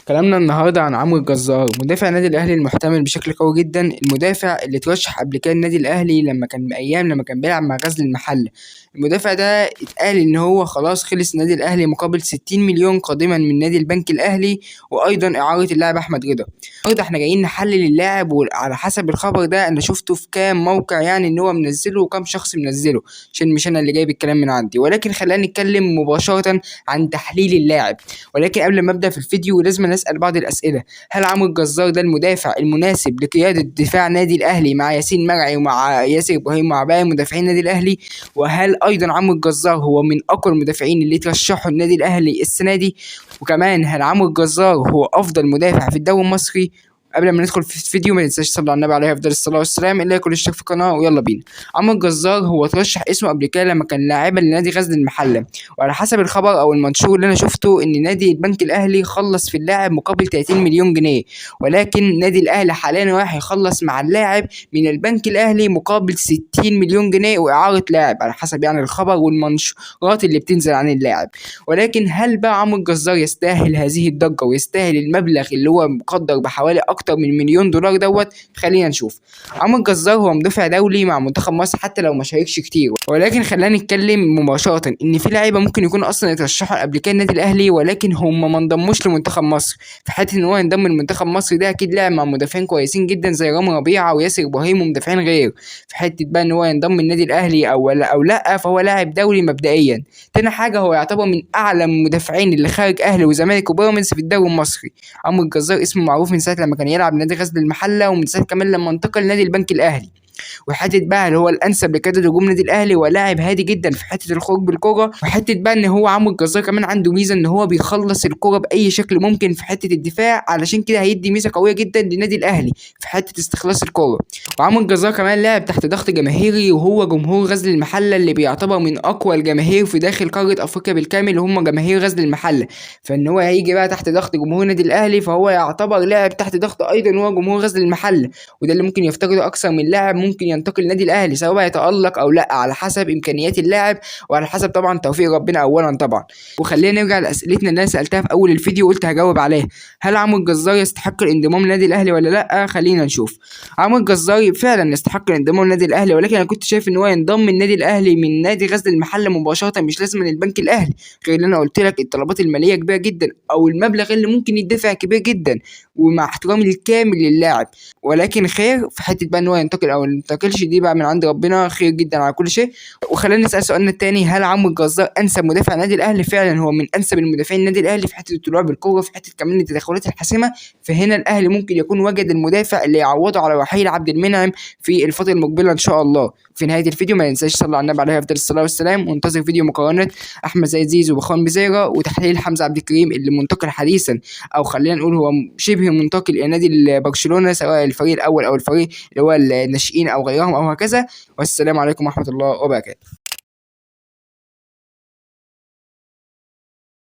كلامنا النهارده عن عمرو الجزار مدافع النادي الاهلي المحتمل بشكل قوي جدا. المدافع اللي ترشح قبل كده النادي الاهلي لما كان بيلعب مع غزل المحله. المدافع ده اتقال ان هو خلاص خلص النادي الاهلي مقابل 60 مليون قادما من نادي البنك الاهلي، وايضا اعاره اللاعب احمد رضا. النهارده احنا جايين نحلل اللاعب، وعلى حسب الخبر ده انا شفته في كام موقع، يعني ان هو منزله وكام شخص منزله، عشان مش انا اللي جايب الكلام من عندي. ولكن خلينا نتكلم مباشره عن تحليل اللاعب. ولكن قبل ما ابدا في الفيديو لازم نسال بعض الاسئله. هل عمرو الجزار ده المدافع المناسب لقياده دفاع نادي الاهلي مع ياسين مرعي ومع ياسر ابراهيم ومع باقي مدافعين النادي الاهلي؟ وهل ايضا عمرو الجزار هو من اقوى المدافعين اللي ترشحوا النادي الاهلي السنه دي؟ وكمان هل عمرو الجزار هو افضل مدافع في الدوري المصري؟ قبل ما ندخل في الفيديو ما تنساش تصلي على النبي عليه افضل الصلاه والسلام، اللي يكون اشترك في القناه ويلا بينا. عمرو الجزار هو ترشح اسمه قبل كده لما كان لاعبا لنادي غزل المحله، وعلى حسب الخبر او المنشور اللي انا شفته ان نادي البنك الاهلي خلص في اللاعب مقابل 30 مليون جنيه، ولكن نادي الاهلي حاليا رايح يخلص مع اللاعب من البنك الاهلي مقابل 60 مليون جنيه واعاره لاعب، على حسب يعني الخبر والمنشورات اللي بتنزل عن اللاعب. ولكن هل بقى عمرو الجزار يستاهل هذه الضجه ويستاهل المبلغ اللي هو مقدر بحوالي اكتر من مليون دولار دوت؟ خلينا نشوف. عمرو الجزار هو مدافع دولي مع منتخب مصر حتى لو ما شاركش كتير، ولكن خلينا نتكلم مباشره ان في لعيبه ممكن يكون اصلا يترشحوا قبل كده النادي الاهلي ولكن هم ما انضموش لمنتخب مصر. في حته ان هو ينضم لمنتخب مصر ده اكيد لعب مع مدافعين كويسين جدا زي رامي ربيعه وياسر ابراهيم ومدافعين غير. في حته بقى ان هو ينضم النادي الاهلي او لا، فهو لاعب دولي مبدئيا. تاني حاجه هو يعتبر من اعلى المدافعين اللي خارج اهلي وزمالك وبيراميدز في الدوري المصري. عمرو الجزار اسمه معروف من ساعه لما كان يلعب نادي غزل المحله، ومن ساعه كمان لما انتقل نادي البنك الاهلي. وحته بقى اللي هو الانسب لكده هجوم نادي الاهلي، ولاعب هادي جدا في حته الخروج بالكره. وحته بقى ان هو عمرو الجزار كمان عنده ميزه ان هو بيخلص الكره باي شكل ممكن في حته الدفاع، علشان كده هيدي ميزه قويه جدا للنادي الاهلي في حته استخلاص الكره. وعمرو الجزار كمان لاعب تحت ضغط جماهيري، وهو جمهور غزل المحله اللي بيعتبر من اقوى الجماهير في داخل قاره افريقيا بالكامل وهم جماهير غزل المحله. فان هو هيجي بقى تحت ضغط جمهور النادي الاهلي، فهو يعتبر لاعب تحت ضغط ايضا هو جمهور غزل المحله. وده اللي ممكن يفتقده اكثر من لاعب ممكن ينتقل النادي الاهلي، سواء يتالق او لا، على حسب امكانيات اللاعب وعلى حسب طبعا توفيق ربنا اولا طبعا. وخلينا نرجع لاسئلتنا اللي انا سالتها في اول الفيديو وقلت هجاوب عليها. هل عمرو الجزار يستحق الانضمام للنادي الاهلي ولا لا؟ خلينا نشوف. عمرو الجزار فعلا يستحق الانضمام للنادي الاهلي، ولكن انا كنت شايف ان هو ينضم النادي الاهلي من نادي غزل المحله مباشره، مش لازم من البنك الاهلي. غير اللي انا قلت لك الطلبات الماليه كبيره جدا او المبلغ اللي ممكن يدفع كبير جدا، ومع احترامي الكامل للاعب. ولكن خير في حته بقى ان هو ينتقل او ما ينتقلش دي بقى من عند ربنا، خير جدا على كل شيء. وخلينا نسال سؤالنا الثاني، هل عمرو الجزار انسب مدافع النادي الاهلي؟ فعلا هو من انسب المدافعين النادي الاهلي في حته الطلوع بالكوره، في حته كمان التدخلات الحاسمه. فهنا الاهلي ممكن يكون وجد المدافع اللي يعوضه على رحيل عبد المنعم في الفتره المقبله ان شاء الله. في نهايه الفيديو ما تنساش تصلي على النبي عليه افضل الصلاه والسلام، وانتظر فيديو مقارنه احمد زي زيزو وبخوان بزيرة وتحليل حمزه عبد الكريم اللي منتقل حديثا، او خلينا نقول هو شبه منتقل الى نادي برشلونه، سواء الفريق الاول او الفريق اللي هو الناشئين او غيرهم او هكذا. والسلام عليكم ورحمه الله وبركاته.